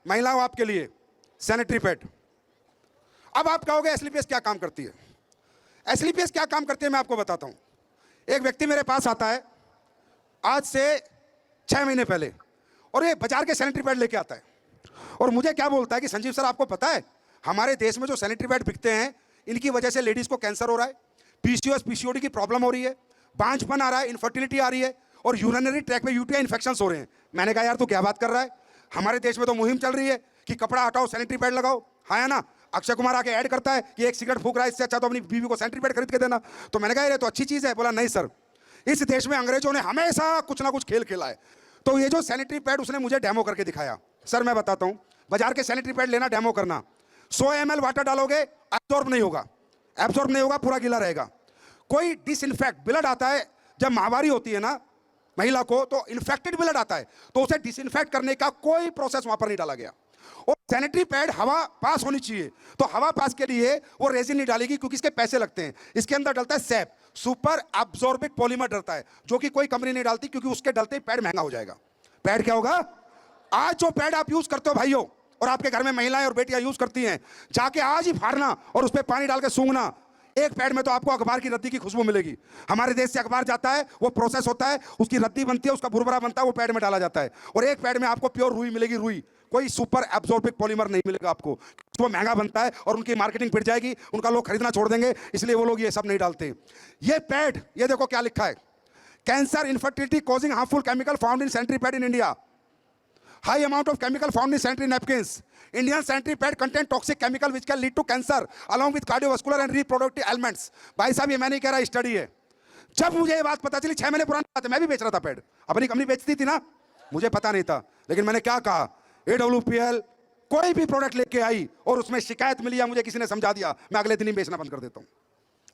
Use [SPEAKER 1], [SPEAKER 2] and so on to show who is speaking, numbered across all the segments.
[SPEAKER 1] महिलाओं आपके लिए सैनिटरी पैड। अब आप कहोगे एसलीपीएस क्या काम करती है? एसलीपीएस क्या काम करती है मैं आपको बताता हूं। एक व्यक्ति मेरे पास आता है आज से 6 महीने पहले, और ये बाजार के सैनिटरी पैड लेके आता है और मुझे क्या बोलता है कि संजीव सर आपको पता है हमारे देश में जो सैनिटरी पैड बिकते हैं इनकी वजह से लेडीज को कैंसर हो रहा है, पीसीओएस पीसीओडी की प्रॉब्लम हो रही है, बांझपन आ रहा है, इनफर्टिलिटी आ रही है और यूरिनरी ट्रैक में यूटीआई इन्फेक्शंस हो रहे हैं। मैंने कहा यार तू क्या बात कर रहा है, हमारे देश में तो मुहिम चल रही है कि कपड़ा हटाओ सैनिटरी पैड लगाओ। हाँ है ना, अक्षय कुमार आके ऐड करता है कि एक सिगरेट फूक रहा है इससे अच्छा तो अपनी बीवी को सैनिटरी पैड खरीद के देना। तो मैंने कहा ये तो अच्छी चीज है। बोला नहीं सर, इस देश में अंग्रेजों ने हमेशा कुछ ना कुछ खेल खेला है। तो ये जो सैनिटरी पैड उसने मुझे डेमो करके दिखाया। सर मैं बताता हूं, बाजार के सैनिटरी पैड लेना, डेमो करना, 100 ml वाटर डालोगे एब्जॉर्ब नहीं होगा, एब्जॉर्ब नहीं होगा, पूरा गीला रहेगा। कोई डिसइंफेक्ट ब्लड आता है जब महामारी होती है ना महिला को, तो इन्फेक्टेड ब्लड आता है, तो उसे डिसइंफेक्ट करने का कोई प्रोसेस वहां पर नहीं डाला गया। और सैनिटरी पैड हवा पास होनी चाहिए, तो हवा पास के लिए वो रेजिन नहीं डालेगी क्योंकि इसके पैसे लगते हैं। इसके अंदर डलता है सैप, सुपर एब्जॉर्बिक पॉलीमर डलता है, जो कि कोई कंपनी नहीं डालती क्योंकि उसके डलते ही पैड महंगा हो जाएगा। पैड क्या होगा? आज जो पैड आप यूज करते हो भाइयों, और आपके घर में महिलाएं और बेटियां यूज करती हैं, जाके आज ही फाड़ना और उस पर पानी डाल के सूंघना। एक पैड में तो आपको अखबार की रद्दी की खुशबू मिलेगी। हमारे देश से अखबार जाता है, वो प्रोसेस होता है, उसकी रद्दी बनती है, उसका भुरभुरा बनता है, वो पैड में डाला जाता है। और एक पैड में आपको प्योर रुई मिलेगी, रुई, कोई सुपर एब्जॉर्बिक पॉलीमर नहीं मिलेगा आपको। वो महंगा बनता है और उनकी मार्केटिंग फिर जाएगी, उनका लोग खरीदना छोड़ देंगे, इसलिए वो लोग ये सब नहीं डालते। ये पैड, ये देखो क्या लिखा है, cancer, infertility causing harmful chemical found in sanitary pad in India, high amount of chemical found in sanitary napkins, Indian sanitary pad contain toxic chemical which can lead to cancer along with cardiovascular and reproductive ailments। भाई साहब ये मैं नहीं कह रहा, study है। जब मुझे ये बात पता चली, 6 महीने पुरानी बात है, मैं भी बेच रहा था पैड, अपनी कंपनी बेचती थी ना, मुझे पता नहीं था, लेकिन मैंने क्या कहा, AWPL कोई भी प्रोडक्ट लेके आई और उसमें शिकायत मिली या मुझे किसी ने समझा दिया, मैं अगले दिन ही बेचना बंद कर देता हूँ,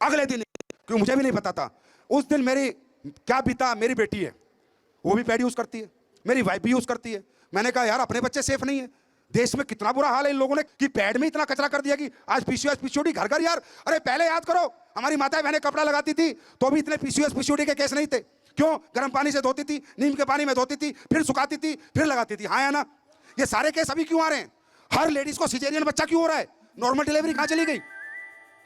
[SPEAKER 1] अगले दिन, क्योंकि मुझे भी नहीं पता था। उस दिन मेरी क्या बीता, मेरी बेटी है वो भी पैड यूज करती है, मेरी वाइफ भी यूज करती है। मैंने कहा यार अपने बच्चे सेफ नहीं है, देश में कितना बुरा हाल है इन लोगों ने कि पैड में इतना कचरा कर दिया कि आज पीसीओएस पीसीओडी घर घर। यार अरे पहले याद करो, हमारी माताएं बहनें कपड़ा लगाती थी तो भी इतने पीसीओएस पीसीओडी के केस नहीं थे। क्यों? गर्म पानी से धोती थी, नीम के पानी में धोती थी, फिर सुखाती थी, फिर लगाती थी। हाँ है ना, ये सारे केस अभी क्यों आ रहे हैं? हर लेडीज को सिजेरियन बच्चा क्यों हो रहा है? नॉर्मल डिलीवरी कहां चली गई?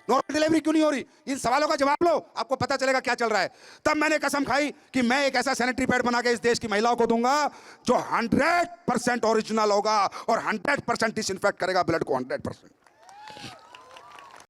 [SPEAKER 1] नॉर्मल डिलीवरी क्यों नहीं हो रही? इन सवालों का जवाब लो, आपको पता चलेगा क्या चल रहा है। तब मैंने कसम खाई कि मैं एक ऐसा सैनिटरी पैड बना के इस देश की महिलाओं को दूंगा जो 100% ओरिजिनल होगा और 100% डिसइंफेक्ट करेगा ब्लड को, 100%।